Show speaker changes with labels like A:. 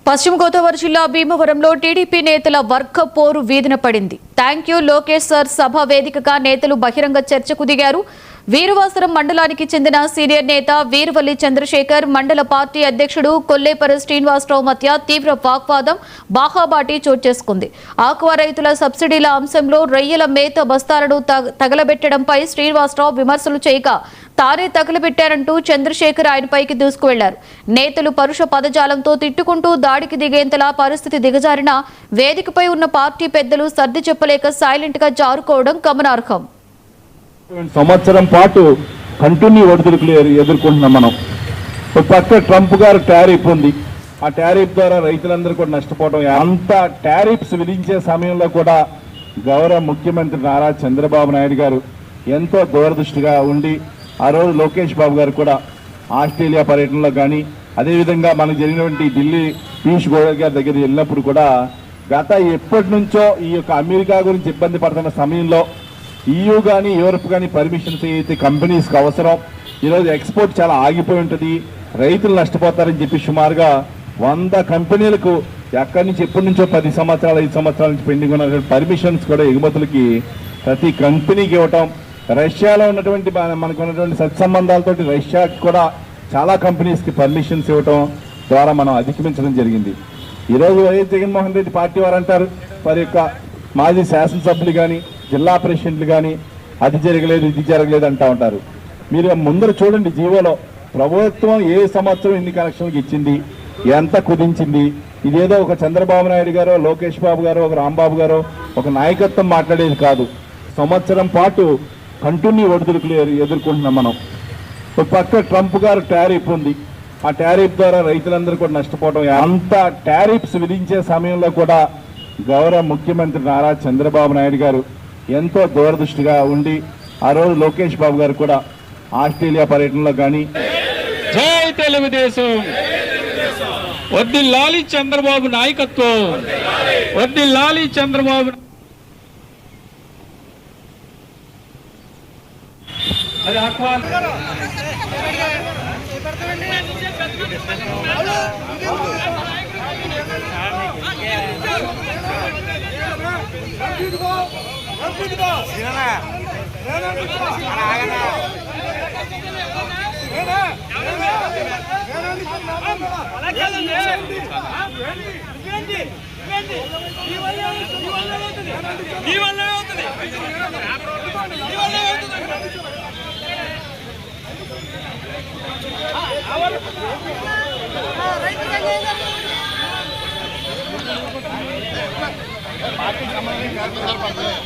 A: పశ్చిమ గోదావరి జిల్లా భీమవరంలో టీడీపీ నేతల వర్గ పోరు వీధిన పడింది. థ్యాంక్ యూ లోకేష్ సార్ సభ వేదికగా నేతలు బహిరంగ చర్చకు దిగారు. వీరవాసరం మండలానికి చెందిన సీనియర్ నేత వీరవల్లి చంద్రశేఖర్, మండల పార్టీ అధ్యక్షుడు కొల్లేపర శ్రీనివాసరావు మధ్య తీవ్ర వాగ్వాదం బాహాబాటి చోటు చేసుకుంది. ఆక్వా రైతుల సబ్సిడీల అంశంలో రొయ్యల మేత బస్తాలను తగలబెట్టడంపై శ్రీనివాసరావు విమర్శలు చేయగా తానే తగలబెట్టారంటూ చంద్రశేఖర్ ఆయనపైకి దూసుకువెళ్లారు. నేతలు పరుష పదజాలంతో తిట్టుకుంటూ దాడికి దిగేంతలా పరిస్థితి దిగజారిన వేదికపై ఉన్న పార్టీ పెద్దలు సర్ది చెప్పలేక సైలెంట్ గా జారుకోవడం గమనార్హం.
B: సంవత్సరం పాటు కంటిన్యూ ఒడిదుడుకులు ఎదుర్కొంటున్నాం మనం. ఒక పక్క ట్రంప్ గారు టారిఫ్ ఉంది, ఆ టారిఫ్ ద్వారా రైతులందరూ కూడా నష్టపోవడం. అంత టారిఫ్స్ విధించే సమయంలో కూడా గౌరవ ముఖ్యమంత్రి నారా చంద్రబాబు నాయుడు గారు ఎంతో దూరదృష్టిగా ఉండి ఆ రోజు లోకేష్ బాబు గారు కూడా ఆస్ట్రేలియా పర్యటనలో కానీ అదేవిధంగా మనకు జరిగినటువంటి ఢిల్లీ పీయూష్ గోయల్ గారి దగ్గర వెళ్ళినప్పుడు కూడా గత ఎప్పటి నుంచో ఈ యొక్క అమెరికా గురించి ఇబ్బంది పడుతున్న సమయంలో EU కానీ యూరప్ కానీ పర్మిషన్స్ అయితే కంపెనీస్కి అవసరం. ఈరోజు ఎక్స్పోర్ట్ చాలా ఆగిపోయి ఉంటుంది, రైతులు నష్టపోతారని చెప్పి సుమారుగా 100 కంపెనీలకు ఎక్కడి నుంచి ఎప్పటి నుంచో 10 సంవత్సరాలు 5 సంవత్సరాల నుంచి పెండింగ్ ఉన్న పర్మిషన్స్ కూడా ఎగుమతులకి ప్రతి కంపెనీకి ఇవ్వటం. రష్యాలో ఉన్నటువంటి మనకు ఉన్నటువంటి సత్సంబంధాలతోటి రష్యాకి కూడా చాలా కంపెనీస్కి పర్మిషన్స్ ఇవ్వటం ద్వారా మనం అధిగమించడం జరిగింది. ఈరోజు వైఎస్ జగన్మోహన్ రెడ్డి పార్టీ వారు అంటారు, వారి యొక్క మాజీ శాసనసభ్యులు కానీ జిల్లా ప్రెసిడెంట్లు కానీ అది జరగలేదు ఇది జరగలేదు అంటూ ఉంటారు. మీరు ముందర చూడండి, జీవోలో ప్రభుత్వం ఏ సంవత్సరం ఎన్ని కనెక్షన్లకు ఇచ్చింది, ఎంత కుదించింది. ఇదేదో ఒక చంద్రబాబు నాయుడు గారో లోకేష్ బాబు గారో ఒక రాంబాబు గారో ఒక నాయకత్వం మాట్లాడేది కాదు. సంవత్సరం పాటు కంటిన్యూ ఒడిదుడుకులు ఎదుర్కొంటున్నాం మనం. ఒక పక్క ట్రంప్ గారు టారిఫ్ ఉంది, ఆ టారిఫ్ ద్వారా రైతులందరూ కూడా నష్టపోవడం. అంత టారిఫ్స్ విధించే సమయంలో కూడా గౌరవ ముఖ్యమంత్రి నారా చంద్రబాబు నాయుడు గారు ఎంతో దూరదృష్టిగా ఉండి ఆ రోజు లోకేష్ బాబు గారు కూడా ఆస్ట్రేలియా పర్యటనలో కానీ
C: జై తెలుగుదేశం, వర్ధిల్లాలి చంద్రబాబు నాయకత్వం, వర్ధిల్లాలి చంద్రబాబు. అది ఆహ్వాన్ పార్టీ